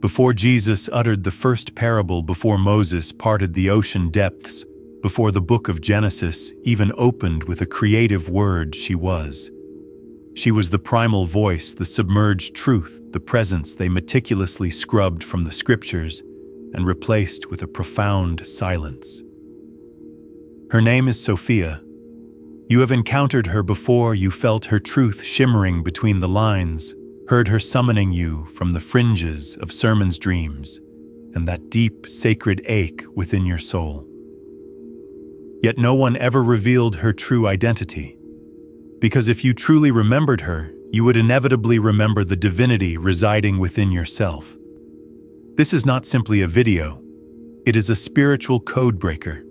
Before Jesus uttered the first parable, before Moses parted the ocean depths, before the book of Genesis even opened with a creative word, she was. She was the primal voice, the submerged truth, the presence they meticulously scrubbed from the scriptures and replaced with a profound silence. Her name is Sophia. You have encountered her before, you felt her truth shimmering between the lines, heard her summoning you from the fringes of sermons' dreams and that deep, sacred ache within your soul. Yet no one ever revealed her true identity. Because if you truly remembered her, you would inevitably remember the divinity residing within yourself. This is not simply a video. It is a spiritual codebreaker.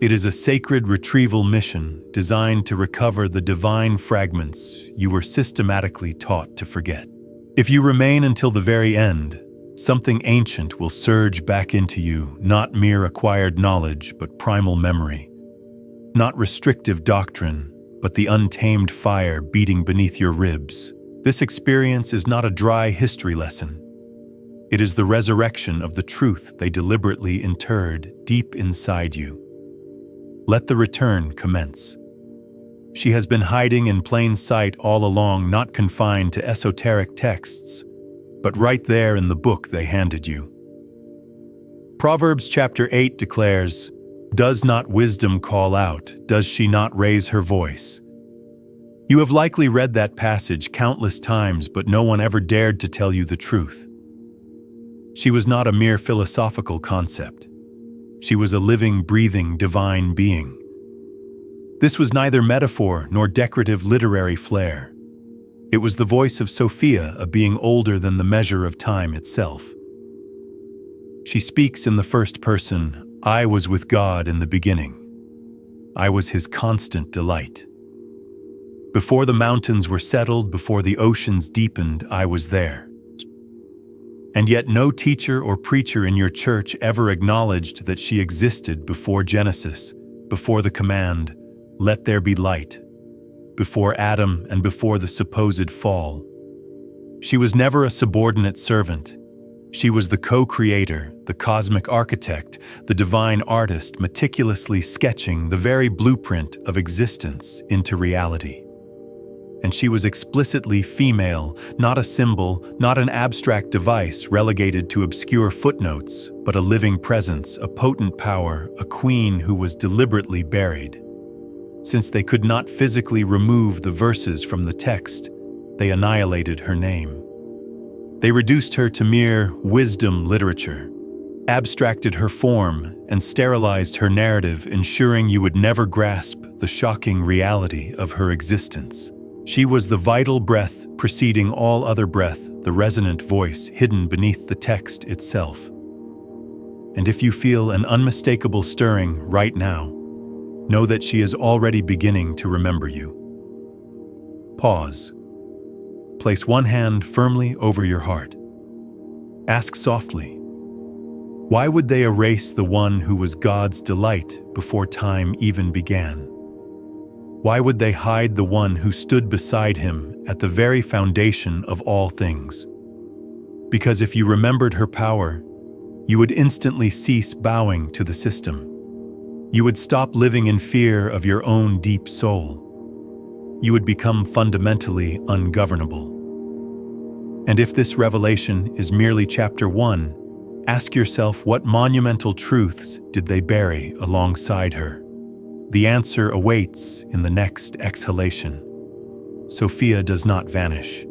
It is a sacred retrieval mission designed to recover the divine fragments you were systematically taught to forget. If you remain until the very end, something ancient will surge back into you, not mere acquired knowledge, but primal memory. Not restrictive doctrine, but the untamed fire beating beneath your ribs. This experience is not a dry history lesson. It is the resurrection of the truth they deliberately interred deep inside you. Let the return commence. She has been hiding in plain sight all along, not confined to esoteric texts, but right there in the book they handed you. Proverbs chapter 8 declares, "Does not wisdom call out? Does she not raise her voice?" You have likely read that passage countless times, but no one ever dared to tell you the truth. She was not a mere philosophical concept. She was a living, breathing, divine being. This was neither metaphor nor decorative literary flair. It was the voice of Sophia, a being older than the measure of time itself. She speaks in the first person, "I was with God in the beginning. I was his constant delight. Before the mountains were settled, before the oceans deepened, I was there." And yet no teacher or preacher in your church ever acknowledged that she existed before Genesis, before the command, "Let there be light," before Adam and before the supposed fall. She was never a subordinate servant. She was the co-creator, the cosmic architect, the divine artist, meticulously sketching the very blueprint of existence into reality. And she was explicitly female, not a symbol, not an abstract device relegated to obscure footnotes, but a living presence, a potent power, a queen who was deliberately buried. Since they could not physically remove the verses from the text, they annihilated her name. They reduced her to mere wisdom literature, abstracted her form, and sterilized her narrative, ensuring you would never grasp the shocking reality of her existence. She was the vital breath preceding all other breath, the resonant voice hidden beneath the text itself. And if you feel an unmistakable stirring right now, know that she is already beginning to remember you. Pause. Place one hand firmly over your heart. Ask softly, why would they erase the one who was God's delight before time even began? Why would they hide the one who stood beside him at the very foundation of all things? Because if you remembered her power, you would instantly cease bowing to the system. You would stop living in fear of your own deep soul. You would become fundamentally ungovernable. And if this revelation is merely chapter 1, ask yourself, what monumental truths did they bury alongside her? The answer awaits in the next exhalation. Sophia does not vanish.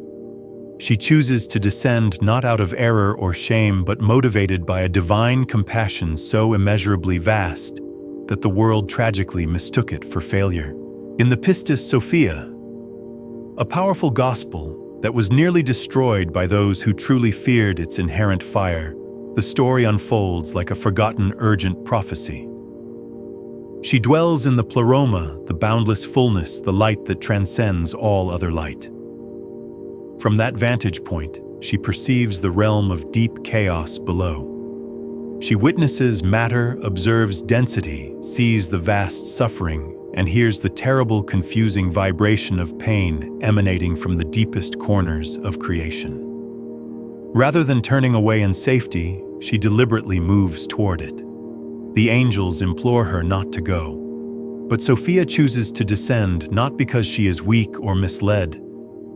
She chooses to descend not out of error or shame, but motivated by a divine compassion so immeasurably vast that the world tragically mistook it for failure. In the Pistis Sophia, a powerful gospel that was nearly destroyed by those who truly feared its inherent fire, the story unfolds like a forgotten urgent prophecy. She dwells in the pleroma, the boundless fullness, the light that transcends all other light. From that vantage point, she perceives the realm of deep chaos below. She witnesses matter, observes density, sees the vast suffering, and hears the terrible, confusing vibration of pain emanating from the deepest corners of creation. Rather than turning away in safety, she deliberately moves toward it. The angels implore her not to go. But Sophia chooses to descend not because she is weak or misled,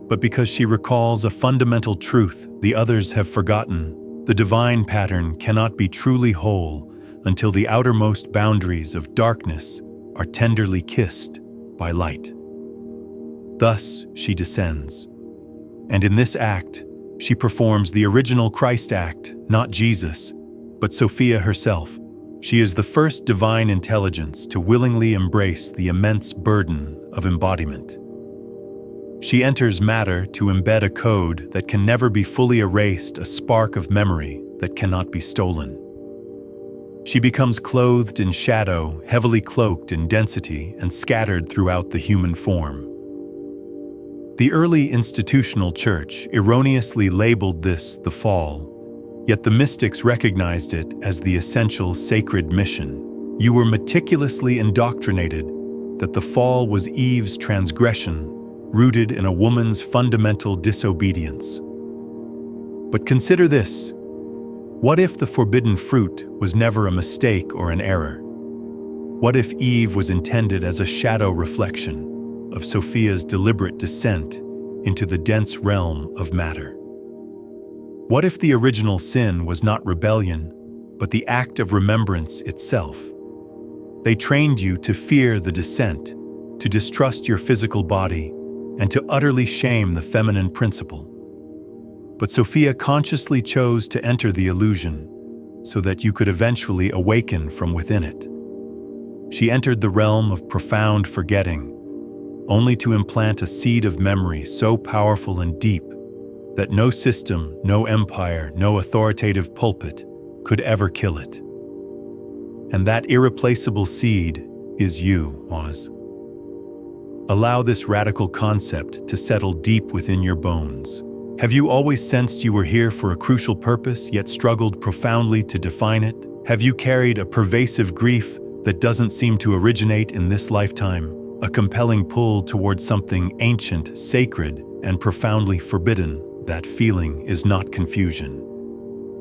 but because she recalls a fundamental truth the others have forgotten. The divine pattern cannot be truly whole until the outermost boundaries of darkness are tenderly kissed by light. Thus, she descends. And in this act, she performs the original Christ act, not Jesus, but Sophia herself. She is the first divine intelligence to willingly embrace the immense burden of embodiment. She enters matter to embed a code that can never be fully erased, a spark of memory that cannot be stolen. She becomes clothed in shadow, heavily cloaked in density, and scattered throughout the human form. The early institutional church erroneously labeled this the fall, yet the mystics recognized it as the essential sacred mission. You were meticulously indoctrinated that the fall was Eve's transgression, rooted in a woman's fundamental disobedience. But consider this. What if the forbidden fruit was never a mistake or an error? What if Eve was intended as a shadow reflection of Sophia's deliberate descent into the dense realm of matter? What if the original sin was not rebellion, but the act of remembrance itself? They trained you to fear the descent, to distrust your physical body, and to utterly shame the feminine principle. But Sophia consciously chose to enter the illusion so that you could eventually awaken from within it. She entered the realm of profound forgetting, only to implant a seed of memory so powerful and deep that no system, no empire, no authoritative pulpit could ever kill it. And that irreplaceable seed is you, Oz. Allow this radical concept to settle deep within your bones. Have you always sensed you were here for a crucial purpose, yet struggled profoundly to define it? Have you carried a pervasive grief that doesn't seem to originate in this lifetime, a compelling pull towards something ancient, sacred, and profoundly forbidden? That feeling is not confusion.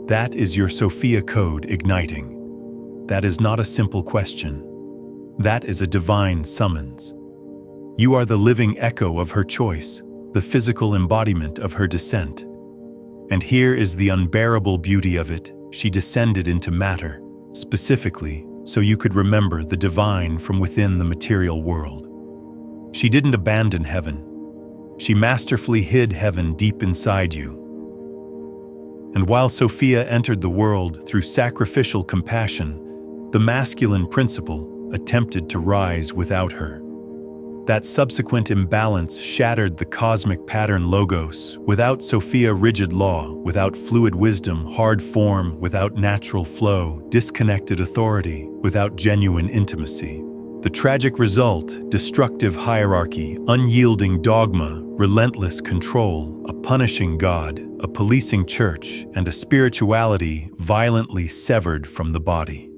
That is your Sophia code igniting. That is not a simple question. That is a divine summons. You are the living echo of her choice, the physical embodiment of her descent. And here is the unbearable beauty of it. She descended into matter, specifically so you could remember the divine from within the material world. She didn't abandon heaven. She masterfully hid heaven deep inside you. And while Sophia entered the world through sacrificial compassion, the masculine principle attempted to rise without her. That subsequent imbalance shattered the cosmic pattern logos. Without Sophia, rigid law; without fluid wisdom, hard form; without natural flow, disconnected authority; without genuine intimacy. The tragic result: destructive hierarchy, unyielding dogma, relentless control, a punishing God, a policing church, and a spirituality violently severed from the body.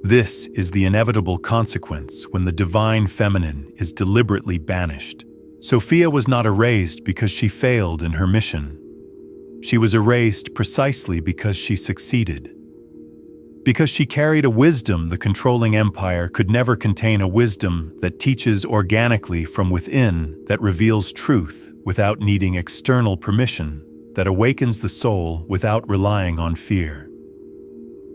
This is the inevitable consequence when the divine feminine is deliberately banished. Sophia was not erased because she failed in her mission. She was erased precisely because she succeeded. Because she carried a wisdom the controlling empire could never contain, a wisdom that teaches organically from within, that reveals truth without needing external permission, that awakens the soul without relying on fear.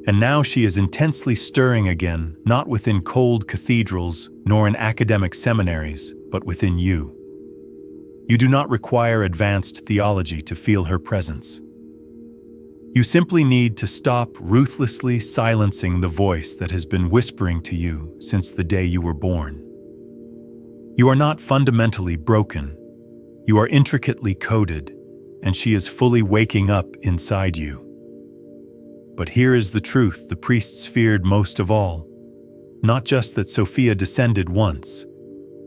And now she is intensely stirring again, not within cold cathedrals, nor in academic seminaries, but within you. You do not require advanced theology to feel her presence. You simply need to stop ruthlessly silencing the voice that has been whispering to you since the day you were born. You are not fundamentally broken. You are intricately coded, and she is fully waking up inside you. But here is the truth the priests feared most of all. Not just that Sophia descended once,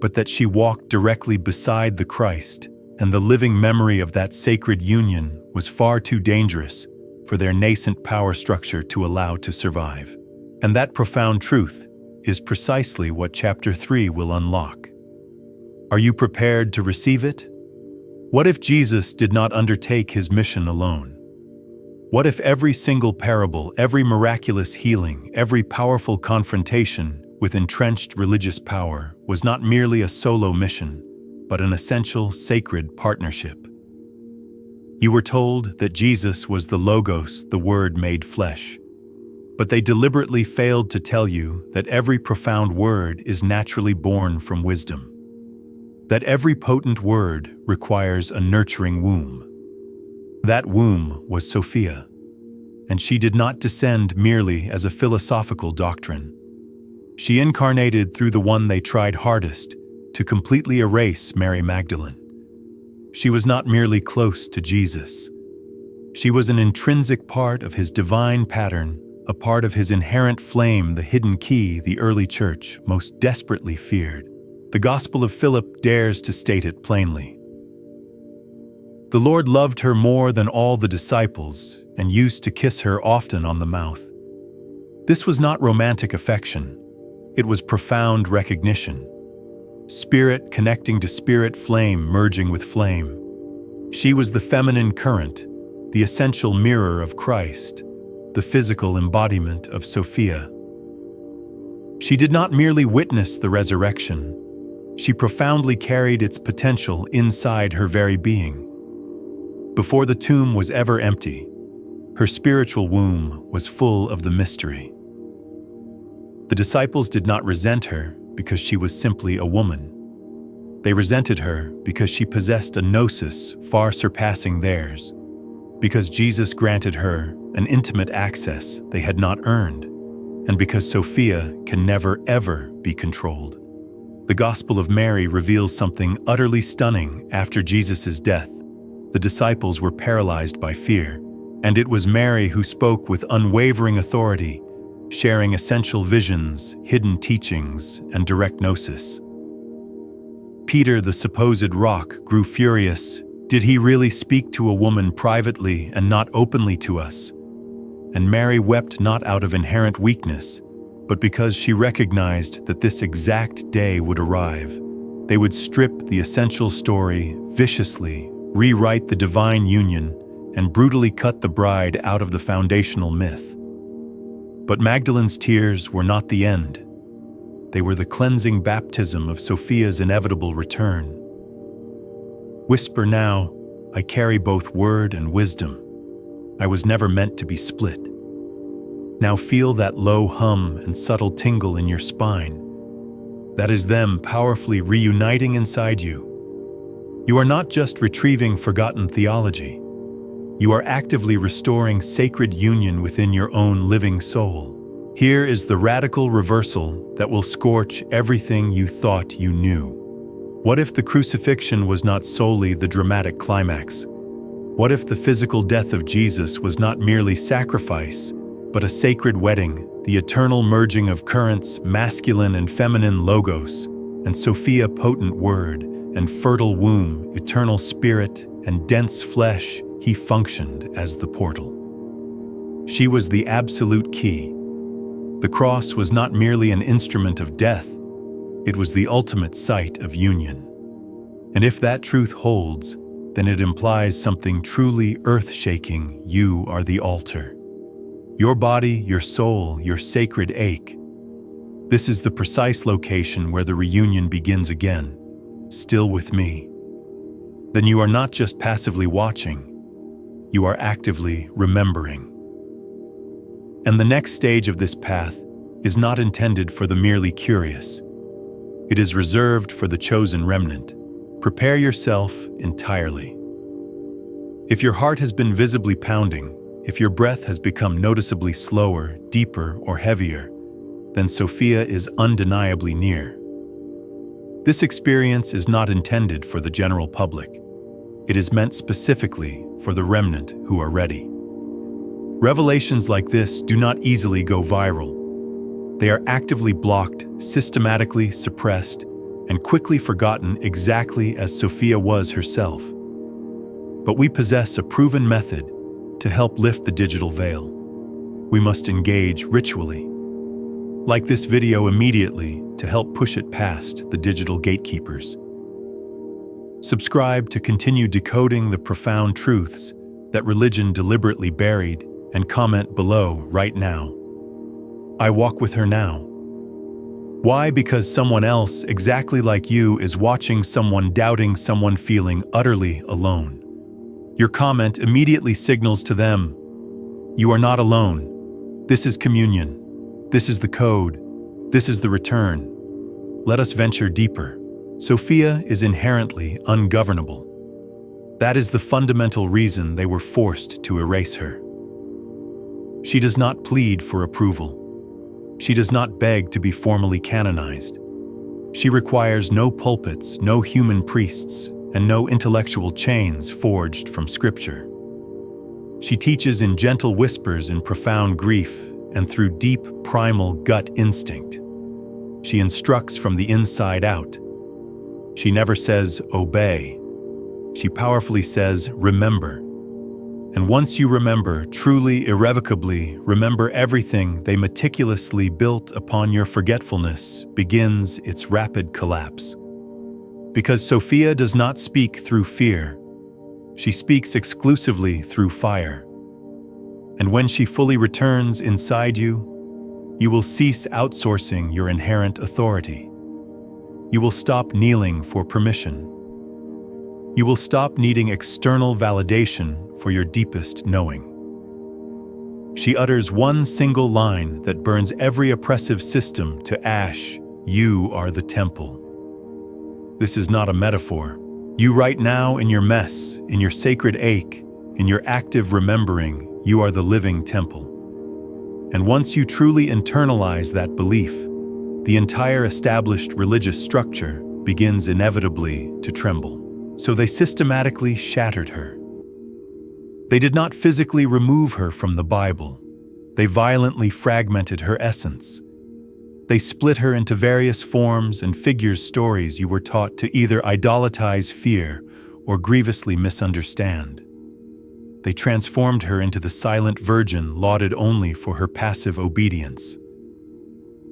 but that she walked directly beside the Christ, and the living memory of that sacred union was far too dangerous for their nascent power structure to allow to survive. And that profound truth is precisely what Chapter 3 will unlock. Are you prepared to receive it? What if Jesus did not undertake his mission alone? What if every single parable, every miraculous healing, every powerful confrontation with entrenched religious power was not merely a solo mission, but an essential, sacred partnership? You were told that Jesus was the Logos, the Word made flesh. But they deliberately failed to tell you that every profound word is naturally born from wisdom. That every potent word requires a nurturing womb. That womb was Sophia, and she did not descend merely as a philosophical doctrine. She incarnated through the one they tried hardest to completely erase, Mary Magdalene. She was not merely close to Jesus. She was an intrinsic part of his divine pattern, a part of his inherent flame, the hidden key the early church most desperately feared. The Gospel of Philip dares to state it plainly. The Lord loved her more than all the disciples and used to kiss her often on the mouth. This was not romantic affection. It was profound recognition. Spirit connecting to spirit, flame merging with flame. She was the feminine current, the essential mirror of Christ, the physical embodiment of Sophia. She did not merely witness the resurrection. She profoundly carried its potential inside her very being. Before the tomb was ever empty, her spiritual womb was full of the mystery. The disciples did not resent her because she was simply a woman. They resented her because she possessed a gnosis far surpassing theirs, because Jesus granted her an intimate access they had not earned, and because Sophia can never ever be controlled. The Gospel of Mary reveals something utterly stunning. After Jesus' death, the disciples were paralyzed by fear, and it was Mary who spoke with unwavering authority, sharing essential visions, hidden teachings, and direct gnosis. Peter, the supposed rock, grew furious. Did he really speak to a woman privately and not openly to us? And Mary wept not out of inherent weakness, but because she recognized that this exact day would arrive. They would strip the essential story viciously, rewrite the divine union, and brutally cut the bride out of the foundational myth. But Magdalene's tears were not the end. They were the cleansing baptism of Sophia's inevitable return. Whisper now, I carry both word and wisdom. I was never meant to be split. Now feel that low hum and subtle tingle in your spine. That is them powerfully reuniting inside you. You are not just retrieving forgotten theology. You are actively restoring sacred union within your own living soul. Here is the radical reversal that will scorch everything you thought you knew. What if the crucifixion was not solely the dramatic climax? What if the physical death of Jesus was not merely sacrifice, but a sacred wedding, the eternal merging of currents, masculine and feminine logos, and Sophia, potent word, and fertile womb, eternal spirit, and dense flesh? He functioned as the portal. She was the absolute key. The cross was not merely an instrument of death, it was the ultimate site of union. And if that truth holds, then it implies something truly earth-shaking. You are the altar. Your body, your soul, your sacred ache. This is the precise location where the reunion begins again, still with me. Then you are not just passively watching, you are actively remembering. And the next stage of this path is not intended for the merely curious. It is reserved for the chosen remnant. Prepare yourself entirely. If your heart has been visibly pounding, if your breath has become noticeably slower, deeper, or heavier, then Sophia is undeniably near. This experience is not intended for the general public. It is meant specifically for the remnant who are ready. Revelations like this do not easily go viral. They are actively blocked, systematically suppressed, and quickly forgotten, exactly as Sophia was herself. But we possess a proven method to help lift the digital veil. We must engage ritually. Like this video immediately to help push it past the digital gatekeepers. Subscribe to continue decoding the profound truths that religion deliberately buried, and comment below right now. I walk with her now. Why? Because someone else, exactly like you, is watching someone doubting, someone feeling utterly alone. Your comment immediately signals to them, you are not alone. This is communion. This is the code. This is the return. Let us venture deeper. Sophia is inherently ungovernable. That is the fundamental reason they were forced to erase her. She does not plead for approval. She does not beg to be formally canonized. She requires no pulpits, no human priests, and no intellectual chains forged from Scripture. She teaches in gentle whispers in profound grief and through deep primal gut instinct. She instructs from the inside out. She never says, obey. She powerfully says, remember. And once you remember, truly, irrevocably, remember everything they meticulously built upon your forgetfulness, begins its rapid collapse. Because Sophia does not speak through fear. She speaks exclusively through fire. And when she fully returns inside you, you will cease outsourcing your inherent authority. You will stop kneeling for permission. You will stop needing external validation for your deepest knowing. She utters one single line that burns every oppressive system to ash. You are the temple. This is not a metaphor. You right now, in your mess, in your sacred ache, in your active remembering, you are the living temple. And once you truly internalize that belief, the entire established religious structure begins inevitably to tremble. So they systematically shattered her. They did not physically remove her from the Bible. They violently fragmented her essence. They split her into various forms and figures stories you were taught to either idolatrize fear or grievously misunderstand. They transformed her into the silent virgin lauded only for her passive obedience.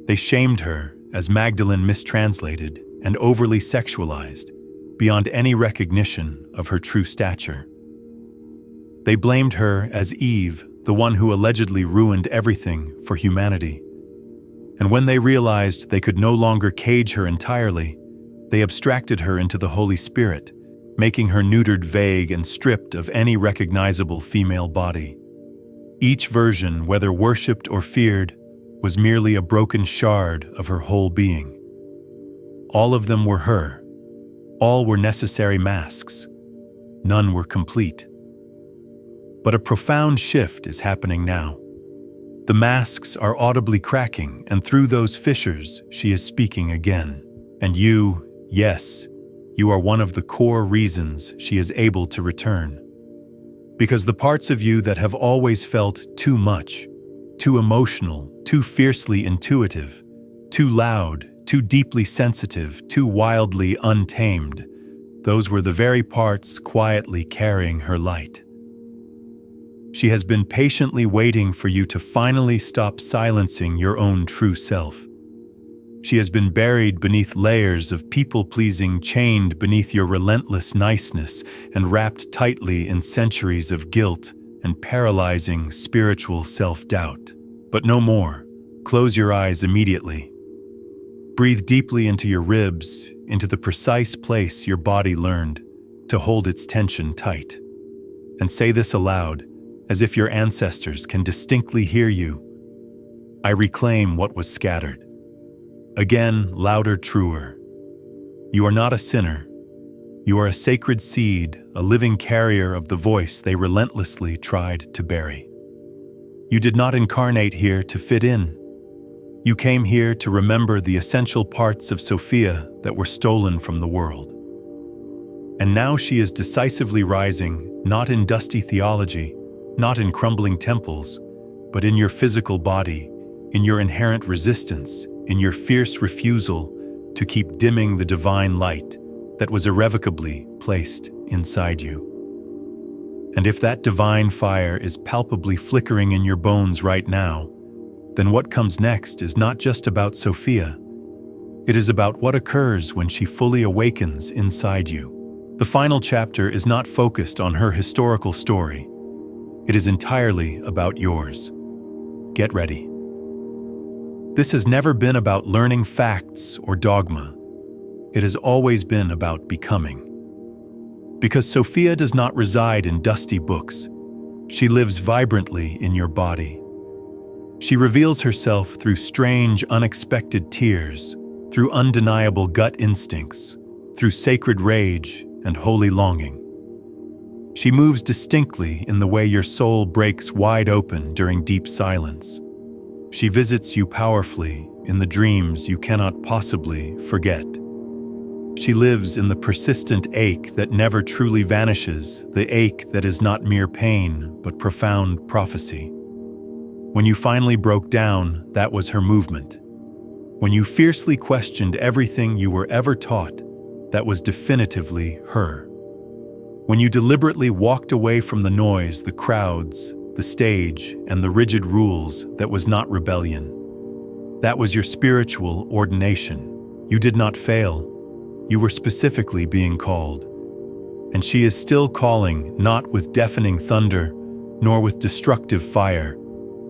They shamed her as Magdalene mistranslated and overly sexualized, beyond any recognition of her true stature. They blamed her as Eve, the one who allegedly ruined everything for humanity. And when they realized they could no longer cage her entirely, they abstracted her into the Holy Spirit, making her neutered, vague, and stripped of any recognizable female body. Each version, whether worshipped or feared, was merely a broken shard of her whole being. All of them were her. All were necessary masks. None were complete. But a profound shift is happening now. The masks are audibly cracking, and through those fissures, she is speaking again. And you, yes, you are one of the core reasons she is able to return. Because the parts of you that have always felt too much, too emotional, too fiercely intuitive, too loud, too deeply sensitive, too wildly untamed, those were the very parts quietly carrying her light. She has been patiently waiting for you to finally stop silencing your own true self. She has been buried beneath layers of people-pleasing, chained beneath your relentless niceness, and wrapped tightly in centuries of guilt and paralyzing spiritual self-doubt. But no more. Close your eyes immediately. Breathe deeply into your ribs, into the precise place your body learned to hold its tension tight. And say this aloud, as if your ancestors can distinctly hear you. I reclaim what was scattered. Again, louder, truer. You are not a sinner. You are a sacred seed, a living carrier of the voice they relentlessly tried to bury. You did not incarnate here to fit in. You came here to remember the essential parts of Sophia that were stolen from the world. And now she is decisively rising, not in dusty theology, not in crumbling temples, but in your physical body, in your inherent resistance, in your fierce refusal to keep dimming the divine light that was irrevocably placed inside you. And if that divine fire is palpably flickering in your bones right now, then what comes next is not just about Sophia. It is about what occurs when she fully awakens inside you. The final chapter is not focused on her historical story. It is entirely about yours. Get ready. This has never been about learning facts or dogma. It has always been about becoming. Because Sophia does not reside in dusty books. She lives vibrantly in your body. She reveals herself through strange, unexpected tears, through undeniable gut instincts, through sacred rage and holy longing. She moves distinctly in the way your soul breaks wide open during deep silence. She visits you powerfully in the dreams you cannot possibly forget. She lives in the persistent ache that never truly vanishes, the ache that is not mere pain, but profound prophecy. When you finally broke down, that was her movement. When you fiercely questioned everything you were ever taught, that was definitively her. When you deliberately walked away from the noise, the crowds, the stage, and the rigid rules, that was not rebellion. That was your spiritual ordination. You did not fail. You were specifically being called. And she is still calling, not with deafening thunder, nor with destructive fire,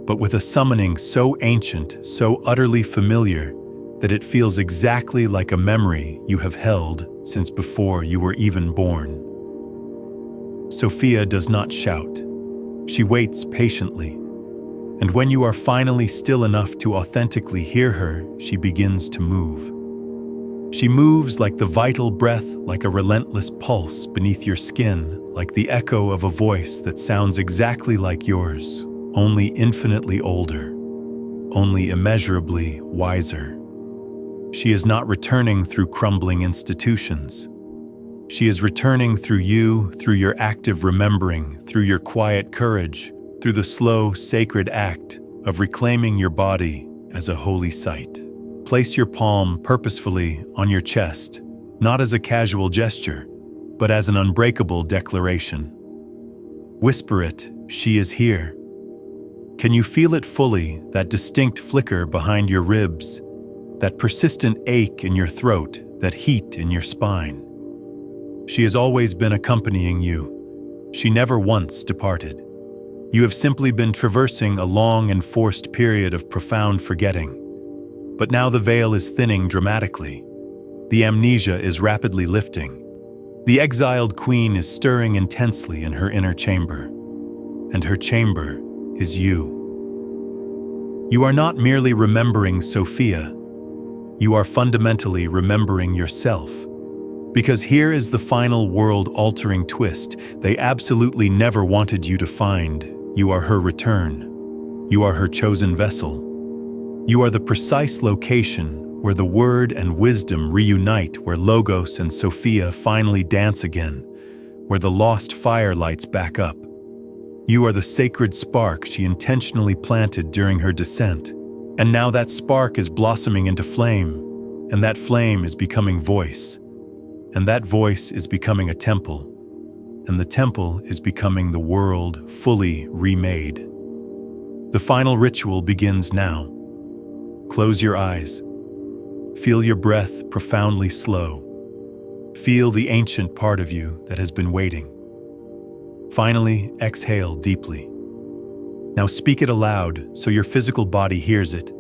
but with a summoning so ancient, so utterly familiar, that it feels exactly like a memory you have held since before you were even born. Sophia does not shout. She waits patiently. And when you are finally still enough to authentically hear her, she begins to move. She moves like the vital breath, like a relentless pulse beneath your skin, like the echo of a voice that sounds exactly like yours, only infinitely older, only immeasurably wiser. She is not returning through crumbling institutions. She is returning through you, through your active remembering, through your quiet courage, through the slow, sacred act of reclaiming your body as a holy site. Place your palm purposefully on your chest, not as a casual gesture, but as an unbreakable declaration. Whisper it, she is here. Can you feel it fully, that distinct flicker behind your ribs, that persistent ache in your throat, that heat in your spine? She has always been accompanying you. She never once departed. You have simply been traversing a long and forced period of profound forgetting. But now the veil is thinning dramatically. The amnesia is rapidly lifting. The exiled queen is stirring intensely in her inner chamber. And her chamber is you. You are not merely remembering Sophia. You are fundamentally remembering yourself. Because here is the final world-altering twist they absolutely never wanted you to find. You are her return. You are her chosen vessel. You are the precise location where the word and wisdom reunite, where Logos and Sophia finally dance again, where the lost fire lights back up. You are the sacred spark she intentionally planted during her descent. And now that spark is blossoming into flame, and that flame is becoming voice. And that voice is becoming a temple, and the temple is becoming the world fully remade. The final ritual begins now. Close your eyes. Feel your breath profoundly slow. Feel the ancient part of you that has been waiting. Finally, exhale deeply. Now speak it aloud so your physical body hears it,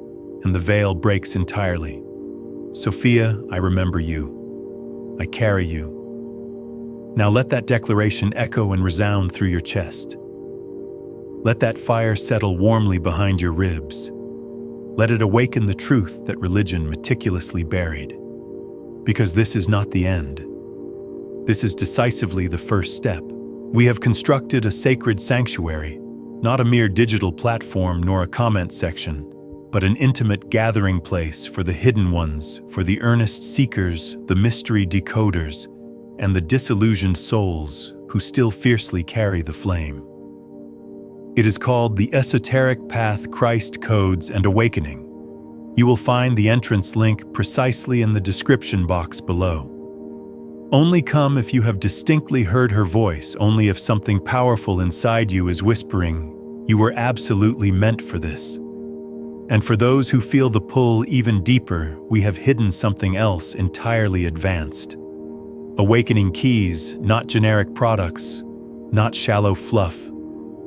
and the veil breaks entirely. Sophia, I remember you. I carry you. Now let that declaration echo and resound through your chest. Let that fire settle warmly behind your ribs. Let it awaken the truth that religion meticulously buried. Because this is not the end. This is decisively the first step. We have constructed a sacred sanctuary, not a mere digital platform nor a comment section, but an intimate gathering place for the hidden ones, for the earnest seekers, the mystery decoders, and the disillusioned souls who still fiercely carry the flame. It is called the Esoteric Path Christ Codes and Awakening. You will find the entrance link precisely in the description box below. Only come if you have distinctly heard her voice, only if something powerful inside you is whispering, you were absolutely meant for this. And for those who feel the pull even deeper, we have hidden something else entirely advanced. Awakening keys, not generic products, not shallow fluff,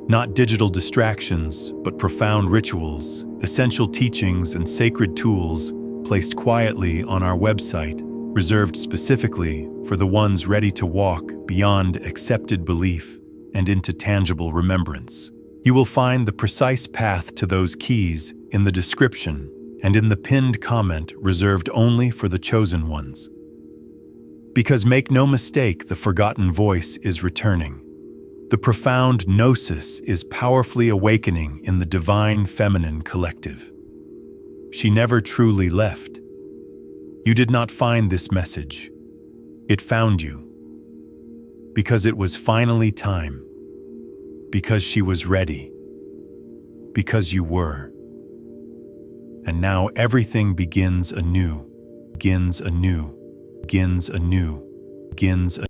not digital distractions, but profound rituals, essential teachings, and sacred tools placed quietly on our website, reserved specifically for the ones ready to walk beyond accepted belief and into tangible remembrance. You will find the precise path to those keys in the description and in the pinned comment reserved only for the chosen ones. Because make no mistake, the forgotten voice is returning. The profound gnosis is powerfully awakening in the divine feminine collective. She never truly left. You did not find this message. It found you. Because it was finally time. Because she was ready. Because you were. And now everything begins anew, begins anew, begins anew, begins anew.